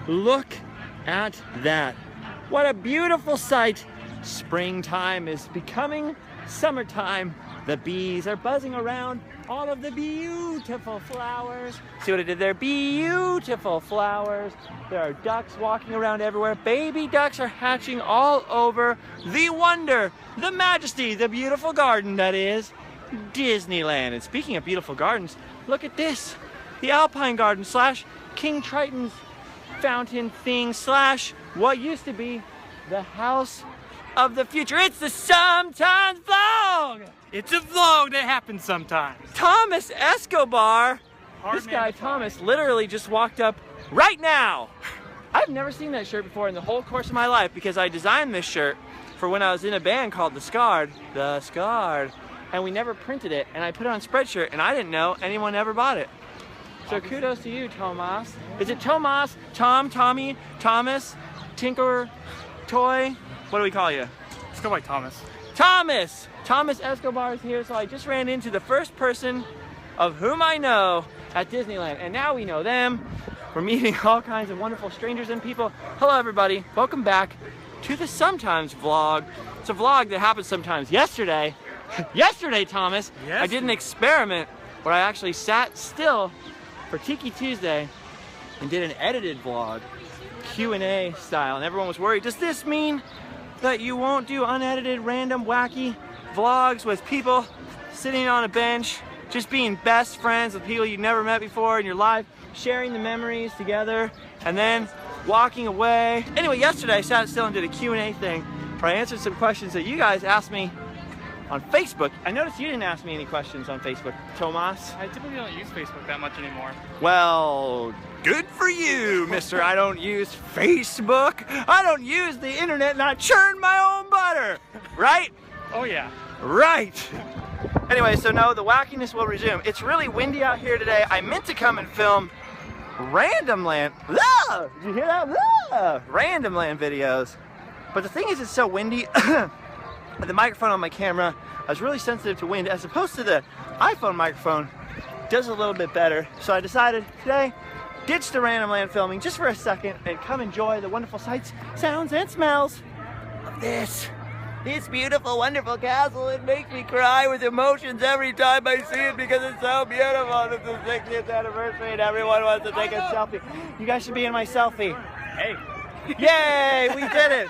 Look at that. What a beautiful sight. Springtime is becoming summertime. The bees are buzzing around all of the beautiful flowers. See what I did there? Beautiful flowers. There are ducks walking around everywhere. Baby ducks are hatching all over the wonder, the majesty, the beautiful garden that is Disneyland. And speaking of beautiful gardens, look at this. The Alpine Garden slash King Triton's fountain thing slash what used to be the house of the future. It's the Sometimes Vlog! It's a vlog that happens sometimes. Thomas Escobar. This guy, Thomas, literally just walked up right now. I've never seen that shirt before in the whole course of my life because I designed this shirt for when I was in a band called The Scarred, and we never printed it, and I put it on Spreadshirt, and I didn't know anyone ever bought it. So kudos to you, Tomas. Is it Tomas, Tom, Tommy, Thomas, Tinker, Toy? What do we call you? Let's go by Thomas. Thomas! Thomas Escobar is here, so I just ran into the first person of whom I know at Disneyland, and now we know them. We're meeting all kinds of wonderful strangers and people. Hello everybody, welcome back to the Sometimes Vlog. It's a vlog that happens sometimes. Yesterday, Thomas, yes. I did an experiment where I actually sat still for Tiki Tuesday and did an edited vlog, Q&A style, and everyone was worried, does this mean that you won't do unedited, random, wacky vlogs with people sitting on a bench, just being best friends with people you've never met before in your life, sharing the memories together, and then walking away? Anyway, yesterday I sat still and did a Q&A thing where I answered some questions that you guys asked me on Facebook. I noticed you didn't ask me any questions on Facebook, Tomas. I typically don't use Facebook that much anymore. Well, good for you, mister. I don't use Facebook. I don't use the internet, and I churn my own butter. Right? Oh yeah. Right. Anyway, so no, the wackiness will resume. It's really windy out here today. I meant to come and film Random Land. Ah! Did you hear that? Ah! Random Land videos. But the thing is, it's so windy. The microphone on my camera, I was really sensitive to wind, as opposed to the iPhone microphone does a little bit better. So I decided today, ditch the Random Land filming just for a second and come enjoy the wonderful sights, sounds, and smells of this beautiful, wonderful castle. It makes me cry with emotions every time I see it because it's so beautiful. It's the 60th anniversary and everyone wants to take a selfie. You guys should be in my selfie. Hey. Yay, we did it.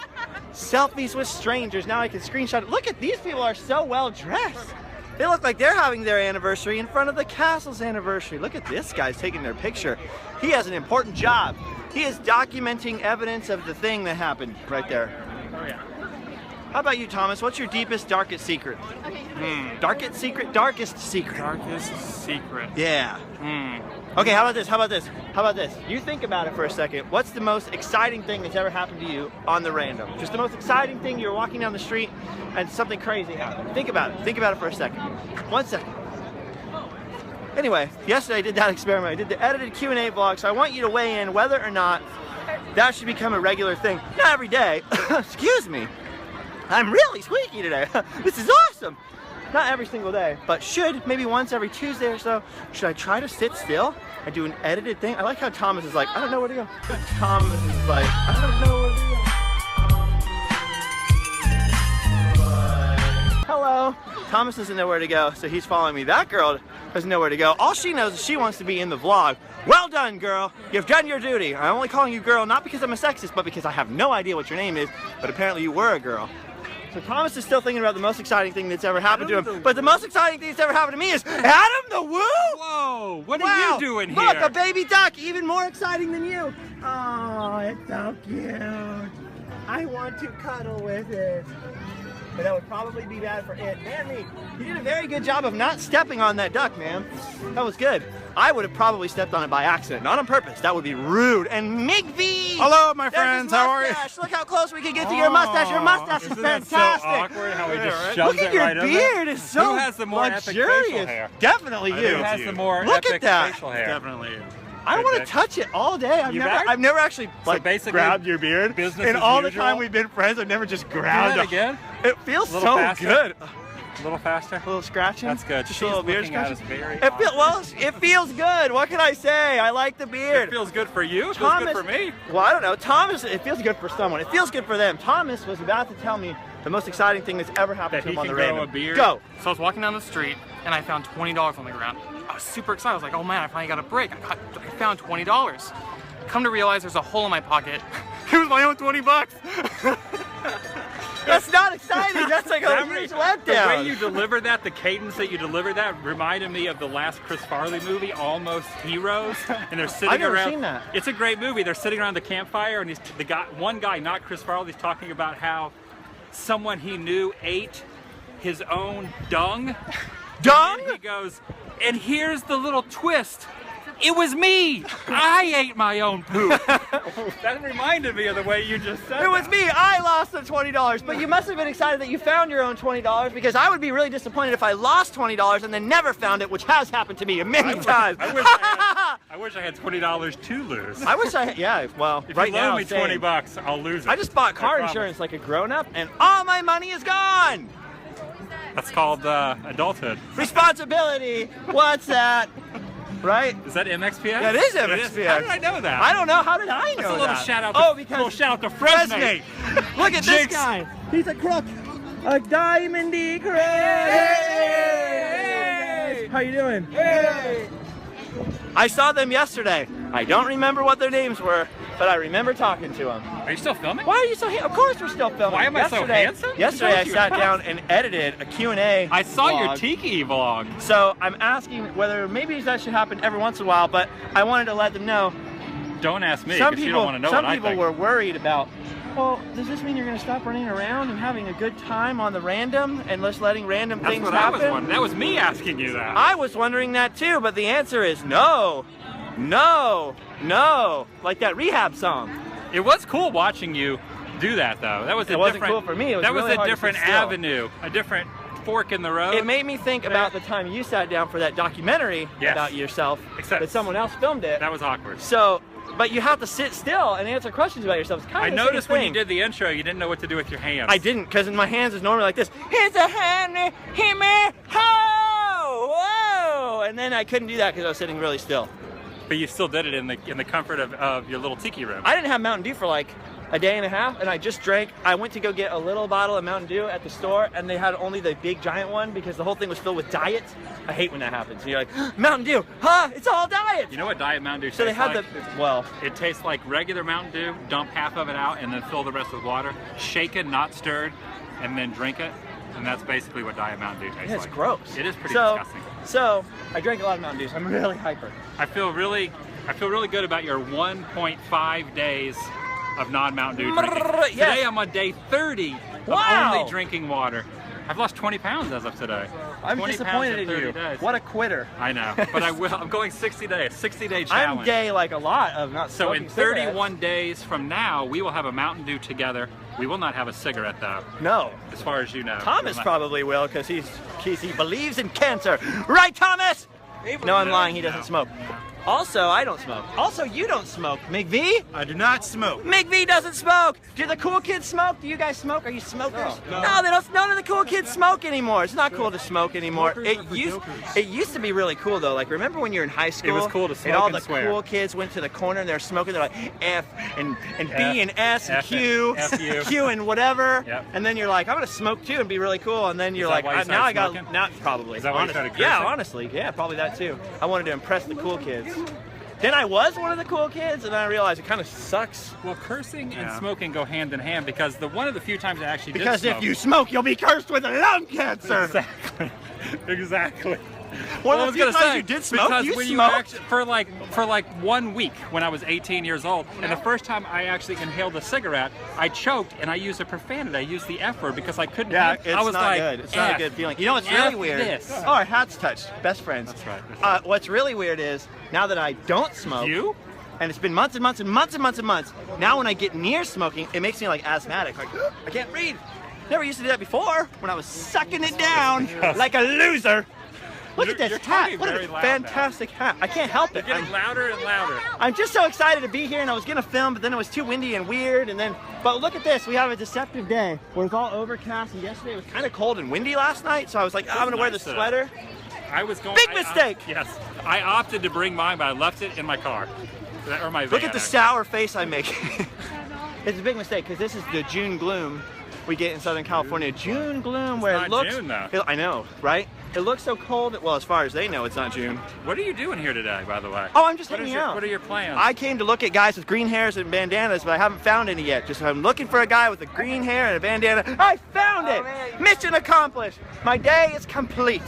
Selfies with strangers. Now I can screenshot it. Look at these people, are so well dressed. They look like they're having their anniversary in front of the castle's anniversary. Look at this guy's taking their picture. He has an important job. He is documenting evidence of the thing that happened right there. Oh yeah. How about you, Thomas? What's your deepest, darkest secret? Darkest secret? Darkest secret. Darkest secret. Yeah. Okay, how about this? How about this? How about this? You think about it for a second. What's the most exciting thing that's ever happened to you on the random? Just the most exciting thing. You're walking down the street and something crazy happened. Think about it. Think about it for a second. 1 second. Anyway, yesterday I did that experiment. I did the edited Q&A vlog, so I want you to weigh in whether or not that should become a regular thing. Not every day. Excuse me. I'm really squeaky today. This is awesome. Not every single day, but should, maybe once every Tuesday or so. Should I try to sit still and do an edited thing? I like how Thomas is like, I don't know where to go. Thomas is like, I don't know where to go. Hello. Thomas doesn't know where to go, so he's following me. That girl doesn't know where to go. All she knows is she wants to be in the vlog. Well done, girl. You've done your duty. I'm only calling you girl, not because I'm a sexist, but because I have no idea what your name is, but apparently you were a girl. So Thomas is still thinking about the most exciting thing that's ever happened to him. But the most exciting thing that's ever happened to me is Adam the Woo! Whoa! What are you doing here? Look, a baby duck, even more exciting than you. Oh, it's so cute. I want to cuddle with it. But that would probably be bad for it and me. You did a very good job of not stepping on that duck, man. That was good. I would have probably stepped on it by accident, not on purpose. That would be rude. And Migby! Hello, my friends. How are you? Look how close we can get to your mustache. Your mustache is fantastic. So awkward how he just shoves Look at it your right over. beard. It's so Who has the more luxurious. epic facial hair? Definitely you. Who has the more Look epic at that. facial hair? Definitely you. I want to touch it all day. I've never actually basically grabbed your beard. business In as all the usual? time we've been friends, I've never just grabbed Do that it. again? It feels A little so faster. good. A little faster? A little scratching? That's good. Just She's a little beard looking at scratching? us very It feels good. What can I say? I like the beard. It feels good for you. It feels good for me. Well, I don't know. Thomas, it feels good for someone. It feels good for them. Thomas was about to tell me the most exciting thing that's ever happened That to he him on can the grow random. a beard? Go. So I was walking down the street and I found $20 on the ground. I was super excited. I was like, oh man, I finally got a break. I found $20. Come to realize there's a hole in my pocket. It was my own 20 bucks. That's not exciting. That's like a huge letdown. The way you delivered that, the cadence that you delivered that, reminded me of the last Chris Farley movie, Almost Heroes. And they're sitting I've never around. seen that. It's a great movie. They're sitting around the campfire, and one guy, not Chris Farley, is talking about how someone he knew ate his own dung. Dung? And he goes, and here's the little twist. It was me. I ate my own poop. That reminded me of the way you just said It was me. I lost the $20. But you must have been excited that you found your own $20 because I would be really disappointed if I lost $20 and then never found it, which has happened to me many times. I wish I had $20 to lose. I wish I had, yeah, well, If right you loan now, me same. 20 bucks, I'll lose it. I just bought car I promise. insurance like a grown-up and all my money is gone. That's called adulthood. Responsibility. What's that? Right? Is that MXPX? That is MXPX. How did I know that? I don't know. How did I know That's a little that? shout out to, oh, because little shout out to Fresnate. Look at this Jinx. guy. He's a crook. A diamondy crook. Hey! How you doing? Hey! I saw them yesterday. I don't remember what their names were, but I remember talking to them. Are you still filming? Why are you so Of course we're still filming. Why am I so handsome? Yesterday I Because sat you're down and edited a Q&A I saw your vlog. Tiki vlog. So I'm asking whether maybe that should happen every once in a while, but I wanted to let them know. Don't ask me, Some because you people, don't want to know what I some people think. were worried about, well, does this mean you're going to stop running around and having a good time on the random and just letting random That's things what happen? I was wondering. That was me asking you that. I was wondering that too, but the answer is no. No. No. Like that Rehab song. It was cool watching you do that, though. That was a It wasn't different. cool for me. It was that really was a hard to different sit still. avenue, a different fork in the road. It made me think about the time you sat down for that documentary Yes. about yourself, Except that someone else filmed it. That was awkward. So, but you have to sit still and answer questions about yourself. It's kind I of the noticed same when you thing. did the intro, you didn't know what to do with your hands. I didn't, because my hands is normally like this. Here's a hand, hit me, ho, whoa, and then I couldn't do that because I was sitting really still. But you still did it in the comfort of your little tiki room. I didn't have Mountain Dew for like a day and a half, and I just drank. I went to go get a little bottle of Mountain Dew at the store, and they had only the big giant one because the whole thing was filled with diet. I hate when that happens. And you're like, Mountain Dew, huh? It's all diet. You know what Diet Mountain Dew tastes So they had like? well, It tastes like regular Mountain Dew. Dump half of it out and then fill the rest with water. Shaken, not stirred, and then drink it. And that's basically what Diet Mountain Dew tastes yeah, like. it's gross. It is pretty so, disgusting. So I drank a lot of Mountain Dew. So I'm really hyper. I feel really good about your 1.5 days of non-Mountain Dew drinking. Yes. Today I'm on day 30 of Wow. only drinking water. I've lost 20 pounds as of today. I'm 20 disappointed pounds in 30 you. days. What a quitter. I know, but I will. I'm going 60 days, 60-day challenge. I'm gay like a lot of not So in smoking 31 cigarettes. days from now, we will have a Mountain Dew together. We will not have a cigarette though, No. as far as you know. Thomas We'll not- probably will because he believes in cancer. Right, Thomas? No, I'm lying. He doesn't smoke. Also, I don't smoke. Also, you don't smoke. McV? I do not smoke. McV doesn't smoke. Do the cool kids smoke? Do you guys smoke? Are you smokers? No. They don't. None of the cool kids smoke anymore. It's not cool to smoke anymore. It used to be really cool though. Like remember when you were in high school? It was cool to smoke and all and the swear. cool kids went to the corner and they're smoking. They're like F and B and S and F Q, and FU. Q and whatever. Yep. And then you're like, I'm gonna smoke too and be really cool. And then you're that like, why you now I started got smoking? now probably. Is that why you Honest- started Yeah, cursing? honestly, yeah, probably that too. I wanted to impress the cool kids. Then I was one of the cool kids, and then I realized it kind of sucks. Well, cursing and Yeah. smoking go hand in hand because one of the few times I actually Because did if smoke. you smoke, you'll be cursed with lung cancer. Exactly. Exactly. One Well, of the few times you did smoke, because you when smoked. you actually, for like 1 week when I was 18 years old, and the first time I actually inhaled a cigarette, I choked and I used a profanity. I used the F word because I couldn't. Yeah, I it's was not like, good. It's not a F. good feeling. You know what's F really weird? this. Oh, our hats touched. Best friends. That's right. What's really weird is now that I don't smoke. You? And it's been months and months and months and months and months. Now when I get near smoking, it makes me like asthmatic. Like I can't breathe. Never used to do that before when I was sucking it down like a loser. Look at this You're hat. talking What very a loud fantastic hat. I can't help it. You're getting louder and louder. I'm just so excited to be here, and I was gonna film, but then it was too windy and weird, and then, but look at this, we have a deceptive day where it's all overcast, and yesterday it was kind of cold and windy last night, so I was like, I'm gonna wear the sweater. I was going. Big mistake! Yes, I opted to bring mine, but I left it in my car. Or my van, Look at the actually. sour face I make. It's a big mistake, because this is the June gloom we get in Southern California. June gloom, where It's it not looks, June, though. I know, right? It looks so cold, well, as far as they know, it's not June. What are you doing here today, by the way? Oh, I'm just What hanging is your- out. What are your plans? I came to look at guys with green hairs and bandanas, but I haven't found any yet. Just I'm looking for a guy with a green hair and a bandana. I found it! Mission accomplished! My day is complete.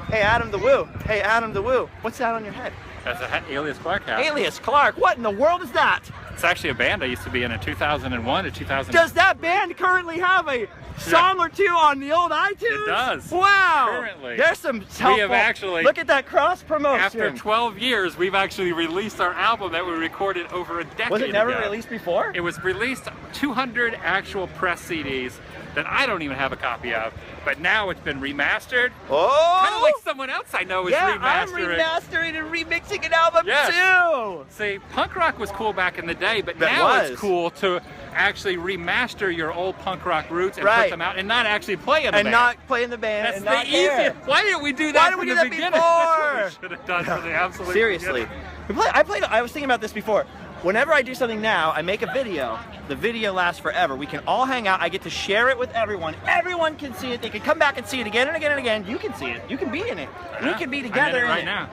Hey, Adam the Woo. Hey, Adam the Woo. What's that on your head? That's a Alias Clark hat. Alias Clark. What in the world is that? It's actually a band I used to be in 2001 to 2000. Does that band currently have a song or two on the old iTunes? It does. Wow. Currently. There's some helpful. We have actually. Look at that cross promotion. After 12 years, we've actually released our album that we recorded over a decade Was it never ago. released before? It was released 200 actual press CDs that I don't even have a copy of, but now it's been remastered. Oh! Kind of like someone else I know is yeah, remastering. I'm remastering and remixing an album Yes. too. See, punk rock was cool back in the day, but That now was. it's cool to actually remaster your old punk rock roots and Right. put them out and not actually play in the And band. not play in the band. That's and the not care. easiest. Why didn't we do that Why didn't from we do the that beginning? before? That's what we should have done from the absolute Seriously. beginning. I was thinking about this before. Whenever I do something now, I make a video. The video lasts forever. We can all hang out. I get to share it with everyone. Everyone can see it. They can come back and see it again and again and again. You can see it. You can be in it. We can be together I'm in it right in now.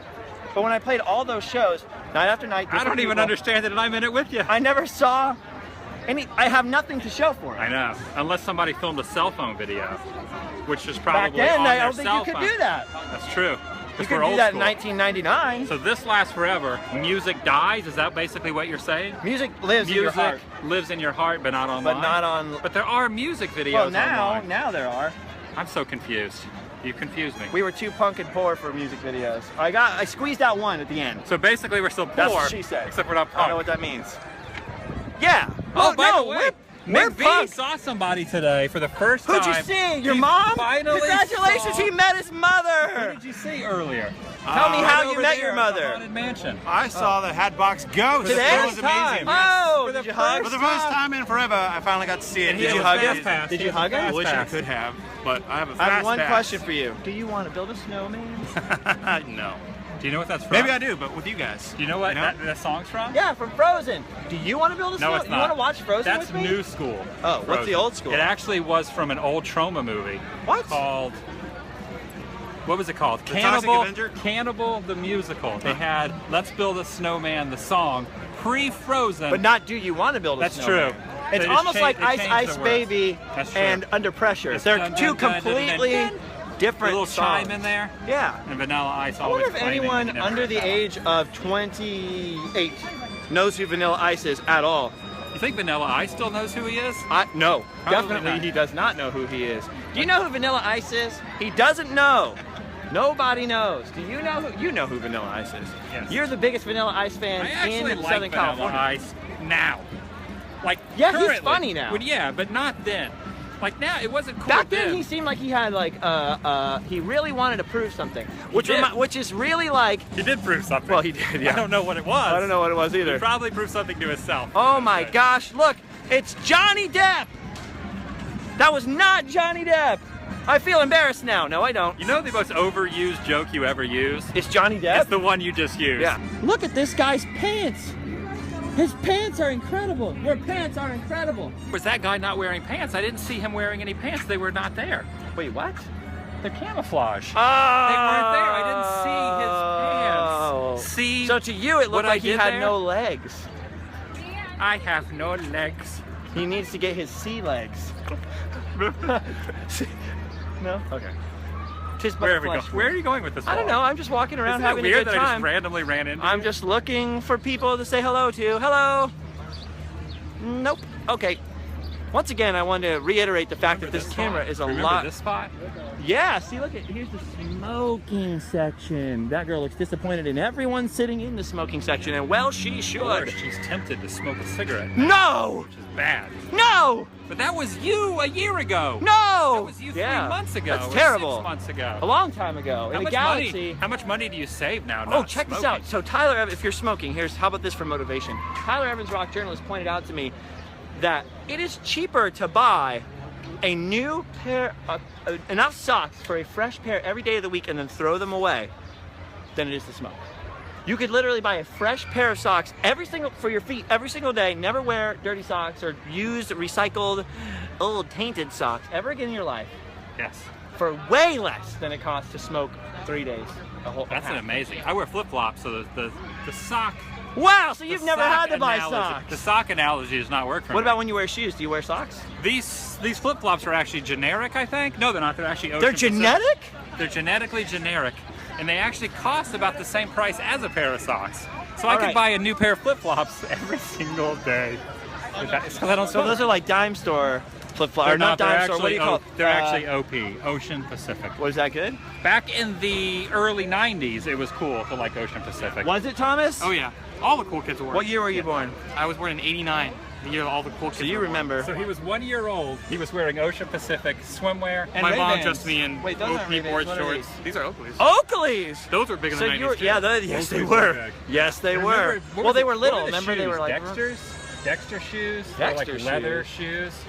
But when I played all those shows, night after night, I don't even understand it, and I'm in it with you. I never saw any. I have nothing to show for it. I know, unless somebody filmed a cell phone video, which is probably Back then, on I their don't think cell you could phone. do that. That's true. You 'Cause could we're do old that in school. 1999. So this lasts forever. Music dies. Is that basically what you're saying? Music lives in your Music heart. lives in your heart, but not online. But not on. But there are music videos Well, now online. there are. I'm so confused. You confused me. We were too punk and poor for music videos. I squeezed out one at the end. So basically, we're still poor. That's what she said. Except we're not I don't know punk. what that means. Yeah. Oh, by no, the way, we're Mick V punk. saw somebody today for the first time. Who'd you see? Your He mom? finally Congratulations, saw- he met his Who mother. did you see earlier? Tell me how Right you over met there your at the mother. Haunted Mansion. I saw the Hatbox Ghost. Today? It was amazing. Oh, For the did you hug? For the first time in forever, I finally got to see it. And he Did has you a hug fast him? pass. Did He you has a hug him? I fast wish I pass. could have, but I have a I fast have one pass. question for you. Do you want to build a snowman? No. Do you know what that's from? Maybe I do, but with you guys. Do you know what You know? that song's from? Yeah, from Frozen. Do you want to build a No, snow? it's You not. want to watch Frozen That's with me? new school. Oh, what's the old school? It actually was from an old trauma movie. What? Called. What was it called? The Toxic Avenger? Cannibal the musical. They had Let's Build a Snowman, the song, pre-Frozen. But not Do You Want to Build a That's Snowman? true. It's They just almost changed- like they Ice changed Ice the words. Baby That's true. and Under Pressure. It's They're dun, two dun, dun, dun, dun, completely dun. different a little songs. chime in there. Yeah. And Vanilla Ice I always wonder if claiming anyone he never under heard the that. age of 28 knows who Vanilla Ice is at all. You think Vanilla Ice still knows who he is? No, Probably definitely not. he does not know who he is. Do you know who Vanilla Ice is? He doesn't know. Nobody knows. Do you know who? You know who Vanilla Ice is. Yes. You're the biggest Vanilla Ice fan I actually in like Southern Vanilla California. Ice now. Like Yeah, he's currently. funny now. Well, yeah, but not then. Like now, it wasn't cool Back then, he seemed like he had like he really wanted to prove something, which did. which is really like. He did prove something. Well, he did. Yeah. I don't know what it was. I don't know what it was He either. probably proved something to himself. Oh my gosh! Look, it's Johnny Depp. That was not Johnny Depp. I feel embarrassed now. No, I don't. You know the most overused joke you ever use? It's Johnny Depp. It's the one you just used. Yeah. Look at this guy's pants. His pants are incredible. Your pants are incredible. Was that guy not wearing pants? I didn't see him wearing any pants. They were not there. Wait, what? They're camouflage. Oh. They weren't there. I didn't see his pants. See? So to you, it what looked I like he did had there? no legs. I have no legs. He needs to get his sea legs. No? Okay. Tis but Where are we going? flesh Where are wound. you going with this? I don't vlog? know. I'm just walking around Isn't it having a weird good that I just time. randomly ran into I'm you? just looking for people to say hello to. Hello. Nope. Okay. Once again, I wanted to reiterate the fact that this camera is a lot. This spot? Yeah, see, look at, here's the smoking section. That girl looks disappointed in everyone sitting in the smoking section, and well, she Or should. she's tempted to smoke a cigarette. No! Which is bad. No! But that was you a year ago. No! That was you 3 Yeah, months ago. that's or terrible. 6 months ago. A long time ago, in a galaxy. How much money do you save now? Oh, not check this smoking? out. So Tyler, if you're smoking, how about this for motivation? Tyler Evans, rock journalist, pointed out to me that it is cheaper to buy a new pair, enough socks for a fresh pair every day of the week and then throw them away than it is to smoke. You could literally buy a fresh pair of socks for your feet every single day, never wear dirty socks or used, recycled, old, tainted socks ever again in your life Yes. for way less than it costs to smoke 3 days. That's an amazing. I wear flip-flops, so the sock. Wow, so you've the never sock had to buy analogy- socks. The sock analogy does not work for What me. about when you wear shoes? Do you wear socks? These flip-flops are actually generic, I think. No, they're not. They're actually Ocean They're Pacific. genetic? They're genetically generic, and they actually cost about the same price as a pair of socks. So I All could right. buy a new pair of flip-flops every single day. So I don't So smoke. those are like dime store flip-flops, They're or not they're dime store, what do actually you call it? They're actually OP, Ocean Pacific. Was that good? Back in the early 90s, it was cool to like Ocean Pacific. Was it, Thomas? Oh yeah, all the cool kids wore. What year were you born? I was born in '89. The year all the cool kids. So you were born. remember. So he was 1 year old. He was wearing Ocean Pacific swimwear. And My mom Ray-Bans. dressed me in Wait, those aren't OP Ray-Bans. board What are shorts. These are Oakleys. Oakleys! Those were big in So the you 90s were, too. yeah, yes they Oakleys were. big. Yes, they were. Remember- what Well, was they the- were what little. the Remember, they shoes? were like Dexter shoes. Dexter like leather shoes. shoes.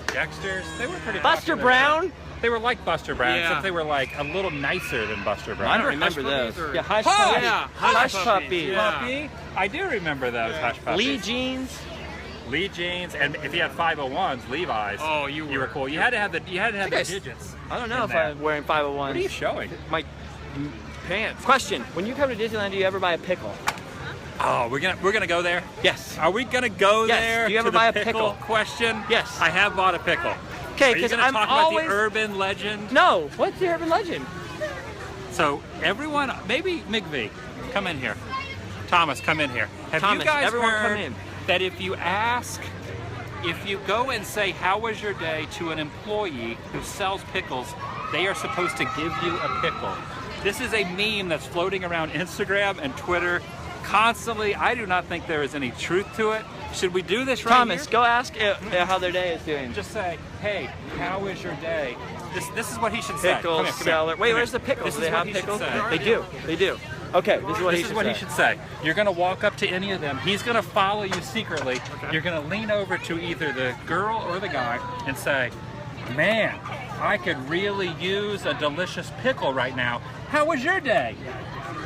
Dexter's. They were pretty. Buster popular. Brown. They were like Buster Brown, Yeah. except they were like a little nicer than Buster Brown. I don't remember Hush those. Puppies or- Yeah, Hush Hush! Puppies. Yeah, Hush Hush Puppies. Yeah. Puppy. I do remember those Hush Puppies. Lee jeans. Lee jeans, and if you had 501s, Levi's. Oh, you were cool. You had to have the the guys- digits. I don't know in if there. I'm wearing 501s. What are you showing? My pants. Question: when you come to Disneyland, do you ever buy a pickle? Oh, we're gonna go there. Yes. Are we gonna go Yes. there? Do you ever to the buy a pickle? Question. Yes. I have bought a pickle. Okay, Are you because gonna I'm talk always. about the urban legend? No. What's the urban legend? So everyone, maybe McVie, come in here. Thomas, come in here. Have Thomas, you guys everyone heard come in. that if you go and say, how was your day, to an employee who sells pickles, they are supposed to give you a pickle? This is a meme that's floating around Instagram and Twitter constantly. I do not think there is any truth to it. Should we do this right Thomas, here? go ask how their day is doing. Just say, hey, how was your day? This is what he should say. Pickle Come here, come seller. here. Wait, Come where's here. the pickles? This Do is they what have he should pickles? say. They do. They do. Okay, this is what This he should say. You're gonna walk up to any of them. He's gonna follow you secretly. You're gonna lean over to either the girl or the guy and say, man, I could really use a delicious pickle right now. How was your day?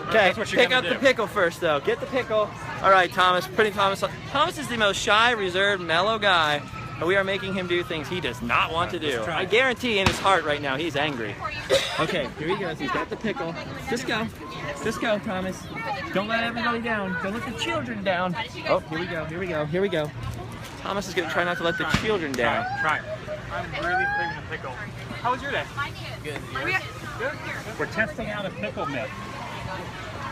Okay, That's what you're pick gonna up the do. pickle first, though. Get the pickle. All right, Thomas. Putting Thomas on. Thomas is the most shy, reserved, mellow guy, and we are making him do things he does not want to do. Let's try I it. guarantee in his heart right now he's angry. Okay, here he goes. He's got the pickle. Just go. Just go, Thomas. Don't let everybody down. Don't let the children down. Oh, here we go. Here we go. Here we go. Thomas is going to try not to let the children down. Try it. I'm really craving a pickle. How was your day? We're testing out a pickle myth.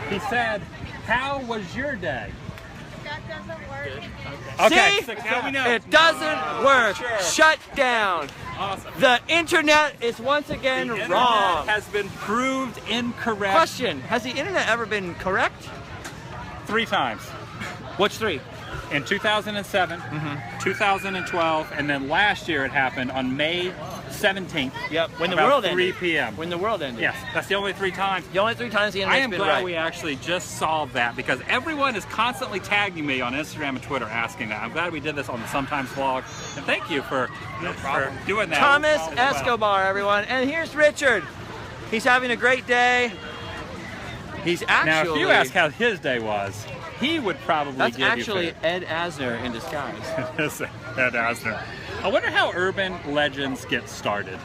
He said, how was your day? That doesn't work. Okay, See? now we know. It doesn't work. Shut down. Awesome. The internet is once again The internet wrong. has been proved incorrect Question: has the internet ever been correct? 3 times. What's 3? In 2007, Mm-hmm. 2012, and then last year it happened on May 17th. Yep. When the about world 3 ended. p.m. When the world ended. Yes, that's the only 3 times. The only 3 times the I internet's am been glad right. we actually just solved that because everyone is constantly tagging me on Instagram and Twitter asking that. I'm glad we did this on the Sometimes vlog, and thank you for doing that. Thomas All well. Escobar, everyone. And here's Richard. He's having a great day. He's actually... Now, if you ask how his day was, he would probably that's give actually you Ed Asner in disguise. Ed Asner. I wonder how urban legends get started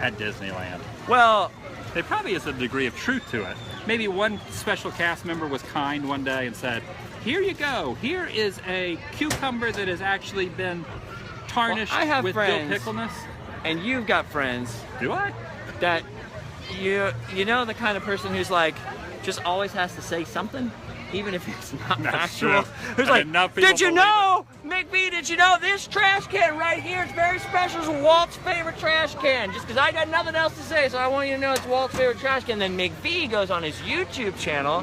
at Disneyland. Well, There probably is a degree of truth to it. Maybe one special cast member was kind one day and said, here you go, here is a cucumber that has actually been tarnished Well, I have with friends. dill pickleness. and you've got friends Do I? that you know the kind of person who's like just always has to say something even if it's not That's factual. true. Who's And like, enough people did you believe know McBee, did you know this trash can right here is very special? It's Walt's favorite trash can. Just because I got nothing else to say, so I want you to know it's Walt's favorite trash can. Then McBee goes on his YouTube channel,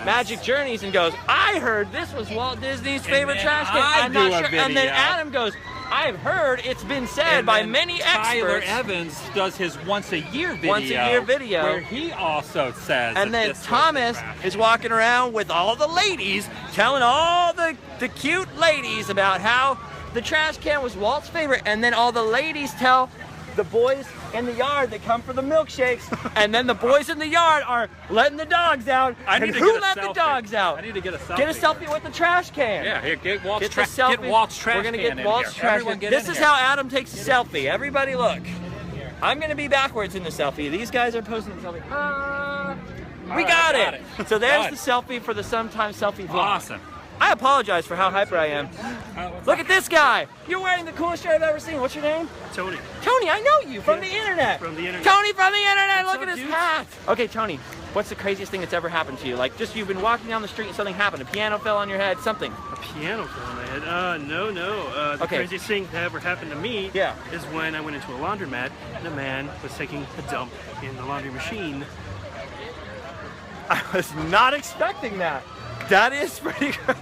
Magic Journeys, and goes, I heard this was Walt Disney's favorite trash can. I'm not sure. And then Adam goes, I've heard it's been said by many Tyler experts. Evans does his once a year video. Once a year video. Where he also says. And that then this was Thomas the trash is walking around with all the ladies, telling all the cute ladies about how the trash can was Walt's favorite. And then all the ladies tell the boys in the yard that come for the milkshakes. And then the boys in the yard are letting the dogs out. I need and to who get a let selfie. the dogs out? I need to get a selfie. Get a selfie with the trash can. Yeah, here, get Walt's, Get the selfie. get Walt's trash We're gonna can get in Walt's here. trash Everyone can. get This in is here. how Adam takes a selfie. Everybody look. I'm gonna be backwards in the selfie. These guys are posting the selfie. We got it. So there's Done. the selfie for the Sometimes Selfie vlog. Awesome. I apologize for how hyper I am. Look at this guy. You're wearing the coolest shirt I've ever seen. What's your name? Tony. Tony, I know you from the internet. From the internet. Tony from the internet. Look up, at his dudes? hat. Okay, Tony, what's the craziest thing that's ever happened to you? Like, just you've been walking down the street and something happened. A piano fell on your head, something. A piano fell on my head. No. The Okay. craziest thing that ever happened to me Yeah. is when I went into a laundromat and a man was taking a dump in the laundry machine. I was not expecting that. That is pretty good.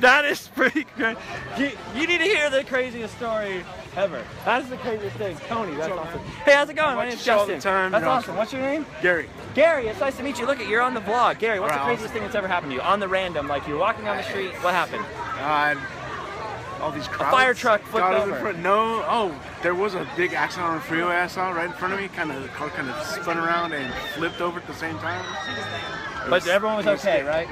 That is pretty good. You need to hear the craziest story ever. That is the craziest thing. Tony, that's awesome. Hey, how's it going? My name's Justin. That's awesome. What's your name? Gary. Gary, it's nice to meet you. Look, you're on the vlog. Gary, what's the Wow. craziest thing that's ever happened to you? On the random, like you're walking down the street, what happened? All these crowds. fire truck flipped got us in over. front. No, there was a big accident on the freeway I saw right in front of me. The car kind of spun around and flipped over at the same time. But everyone was okay, right?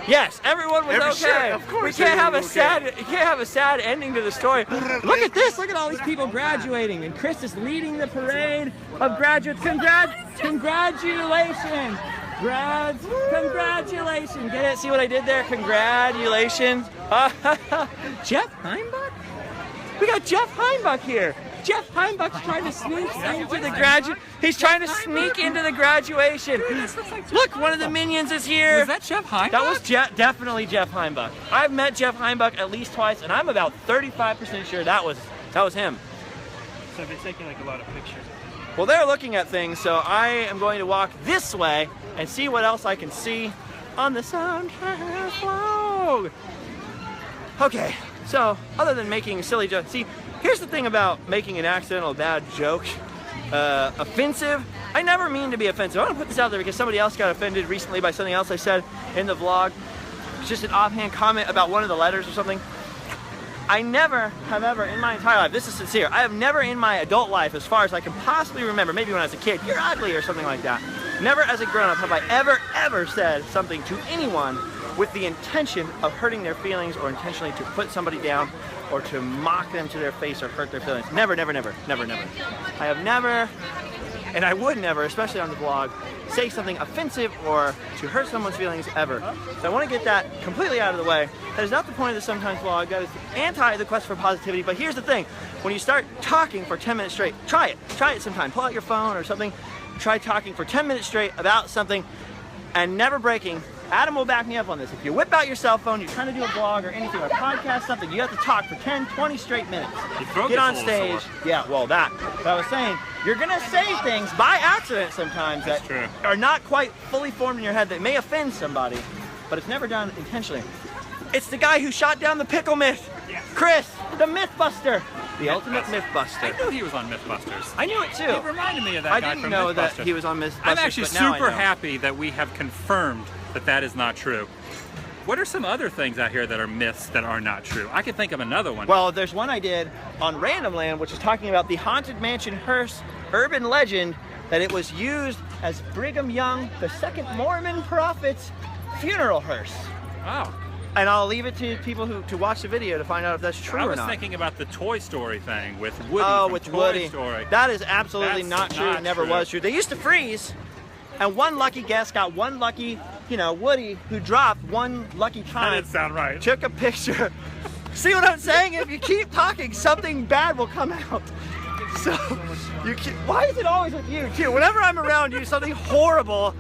Yes, everyone was okay. Sure, of course We can't have a everyone was sad, you can't have a sad ending to the story. Look at this! Look at all these people graduating, and Chris is leading the parade of graduates. Congratulations, grads! Congratulations! Get it? See what I did there? Congratulations! Jeff Heimbach? We got Jeff Heimbach here. Jeff Heimbach's trying to sneak into the graduate. He's trying to sneak into the graduation. Look, one of the minions is here. Was that Jeff Heimbach? That was definitely Jeff Heimbach. I've met Jeff Heimbach at least twice, and I'm about 35% sure that was him. So I've been taking like a lot of pictures. Well, they're looking at things, so I am going to walk this way and see what else I can see on the Sometimes vlog. Okay, so other than making silly jokes, see, here's the thing about making an accidental bad joke offensive. I never mean to be offensive. I want to put this out there because somebody else got offended recently by something else I said in the vlog. It's just an offhand comment about one of the letters or something. I never have ever in my entire life, this is sincere, I have never in my adult life, as far as I can possibly remember, maybe when I was a kid, you're ugly or something like that. Never as a grown-up have I ever said something to anyone with the intention of hurting their feelings or intentionally to put somebody down or to mock them to their face or hurt their feelings. Never. I have never, and I would never, especially on the vlog, say something offensive or to hurt someone's feelings ever. So I want to get that completely out of the way. That is not the point of the Sometimes vlog. That is anti the quest for positivity. But here's the thing. When you start talking for 10 minutes straight, try it. Try it sometime. Pull out your phone or something. Try talking for 10 minutes straight about something and never breaking. Adam will back me up on this. If you whip out your cell phone, you're trying to do a vlog or anything, or a podcast, something, you have to talk for 10, 20 straight minutes. Get on stage. Yeah, well, that. But I was saying, you're going to say things by accident sometimes that are not quite fully formed in your head that may offend somebody, but it's never done intentionally. It's the guy who shot down the pickle myth. Chris, the Mythbuster. The ultimate Mythbuster. I knew he was on Mythbusters. I knew it too. He reminded me of that I guy didn't from know Mythbusters. that he was on Mythbusters. I'm actually but now I super know. happy that we have confirmed that that is not true. What are some other things out here that are myths that are not true? I can think of another one. Well, there's one I did on Random Land, which is talking about the Haunted Mansion hearse urban legend, that it was used as Brigham Young, the second Mormon prophet's funeral hearse. Oh. And I'll leave it to people to watch the video to find out if that's true I or was not. thinking about the Toy Story thing with Woody Oh, from with Toy Woody. Story. That is absolutely That's not true. not It never true. was true. They used to freeze, and one lucky guest got one lucky, Woody, who dropped one lucky That time. didn't sound right. Took a picture. See what I'm saying? If you keep talking, something bad will come out. So, why is it always with you, too? Whenever I'm around you, something horrible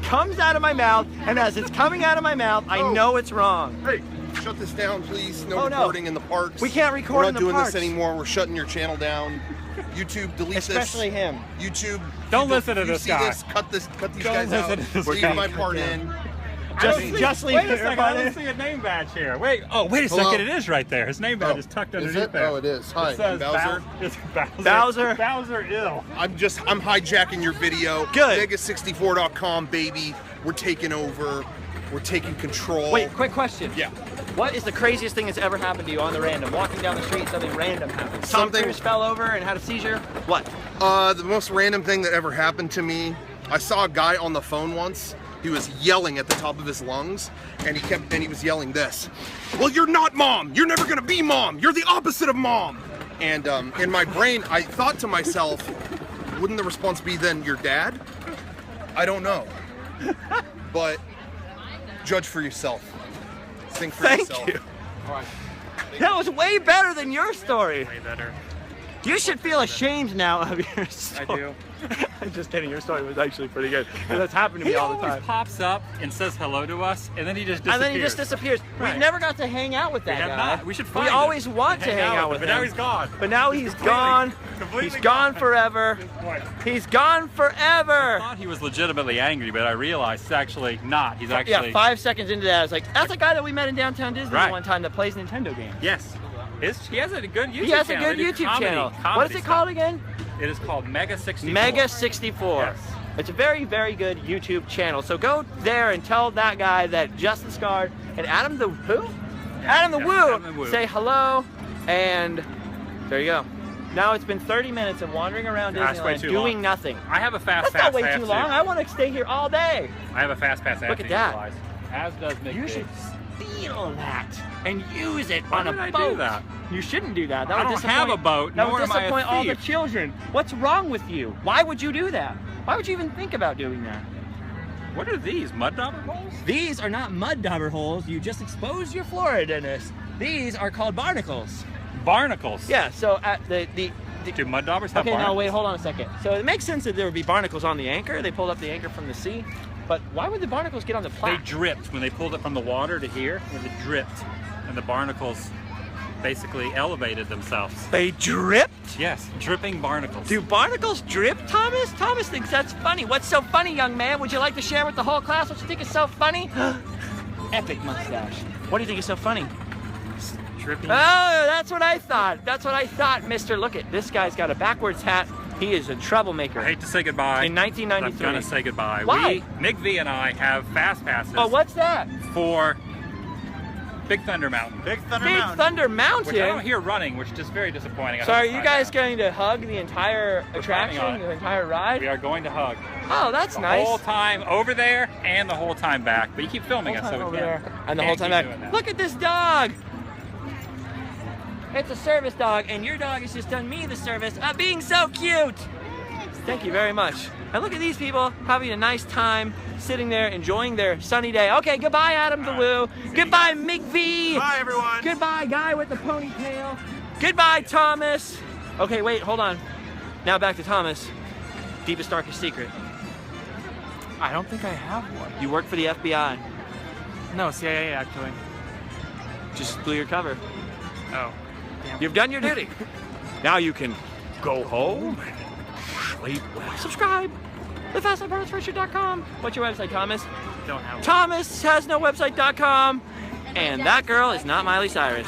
comes out of my mouth, and as it's coming out of my mouth, I know it's wrong. Hey, shut this down, please. No Oh, no. recording in the parks. We can't record We're not in the doing parks. this anymore. We're shutting your channel down. YouTube, delete Especially this. him. YouTube, Don't if listen to you this see guy. This, cut these Don't guys out. listen to this Leave guy. my part in. Just leave Wait a it second, right I don't in. see a name badge here. Wait a Hello? second, it is right there. His name badge is tucked Is underneath it? there. Oh, it is. Hi, It says Bowser. It's Bowser. Bowser. Bowser ill. I'm hijacking your video. Good. Vegas64.com, baby. We're taking over. We're taking control. Wait, quick question. Yeah. What is the craziest thing that's ever happened to you on the random? Walking down the street, something random happened. Tom Something- Cruise fell over and had a seizure. What? The most random thing that ever happened to me, I saw a guy on the phone once. He was yelling at the top of his lungs, and he was yelling this. Well, you're not mom. You're never gonna be mom. You're the opposite of mom. And in my brain, I thought to myself, wouldn't the response be then your dad? I don't know. But judge for yourself. Think for Thank yourself. you. That was way better than your story. Way better. You should feel ashamed now of your I story. do. Just kidding. Your story was actually pretty good. And that's happened to me He all the always time. pops up and says hello to us, and then he just disappears. And then he just disappears. Right. We never got to hang out with that We have guy. not. We should find We him always and want to hang out with him, him. but now he's gone. But now he's gone. completely He's gone gone. forever. He's gone I forever. thought he was legitimately angry, but I realized it's actually not. He's actually... Yeah, 5 seconds into that, I was like, that's a guy that we met in downtown Disney Right. one time that plays Nintendo games. Yes. He has a good YouTube channel. He has a good They do YouTube channel. What comedy is it stuff. called again? It is called Mega 64. Mega 64. Yes. It's a very, very good YouTube channel. So go there and tell that guy that Justin Scard and Adam the who? Adam the Yeah, Woo Adam the Woo. say hello, and there you go. Now it's been 30 minutes of wandering around That's way Disneyland too doing long. nothing. I have a fast That's pass. not way I have too to- long. I want to stay here all day. I have a fast pass. I Look have at to that. utilize, as does Mick You B. should steal that and use it Why on a would I boat. do that? You shouldn't do that. That I would don't have a boat, That nor would am I a disappoint all the thief. children. What's wrong with you? Why would you do that? Why would you even think about doing that? What are these? Mud dauber holes? These are not mud dauber holes. You just exposed your Floridiness. These are called barnacles. Barnacles. Yeah. So at the Do mud daubers have okay, barnacles? no, wait, hold on a second. So it makes sense that there would be barnacles on the anchor. They pulled up the anchor from the sea. But why would the barnacles get on the They plaque? dripped when they pulled it from the water to here. When it dripped, and the barnacles basically elevated themselves. They dripped? Yes, dripping barnacles. Do barnacles drip, Thomas? Thomas thinks that's funny. What's so funny, young man? Would you like to share with the whole class what you think is so funny? Epic mustache. What do you think is so funny? Dripping. Oh, that's what I thought. That's what I thought, mister. Look at this guy's got a backwards hat. He is a troublemaker. I hate to say goodbye. In 1993. I'm gonna say goodbye. Why? Mick V and I have fast passes Oh, what's that? for Big Thunder Mountain. Big Thunder Mountain. Which I don't hear running, which is just very disappointing. I So have are to you find guys out. going to hug the entire We're planning on attraction, it. the entire ride? We are going to hug. Oh, that's The nice. whole time over there and the whole time back. But you keep filming Whole us, time so over we can't. there and the can't whole time keep doing back. that. Look at this dog. It's a service dog, and your dog has just done me the service of being so cute. Thank you very much. And look at these people having a nice time sitting there enjoying their sunny day. Okay, goodbye, Adam the Woo. Goodbye, Mick V. Bye, everyone. Goodbye, guy with the ponytail. Goodbye, Thomas. Okay, wait, hold on. Now back to Thomas. Deepest, darkest secret. I don't think I have one. You work for the FBI. No, CIA actually. Just blew your cover. Oh. You've done your duty. Now you can go home and sleep well. Subscribe. TheFastLifeArtsRichard.com. What's your website, Thomas? Don't have one. Thomas has no website.com. And that girl is not Miley Cyrus.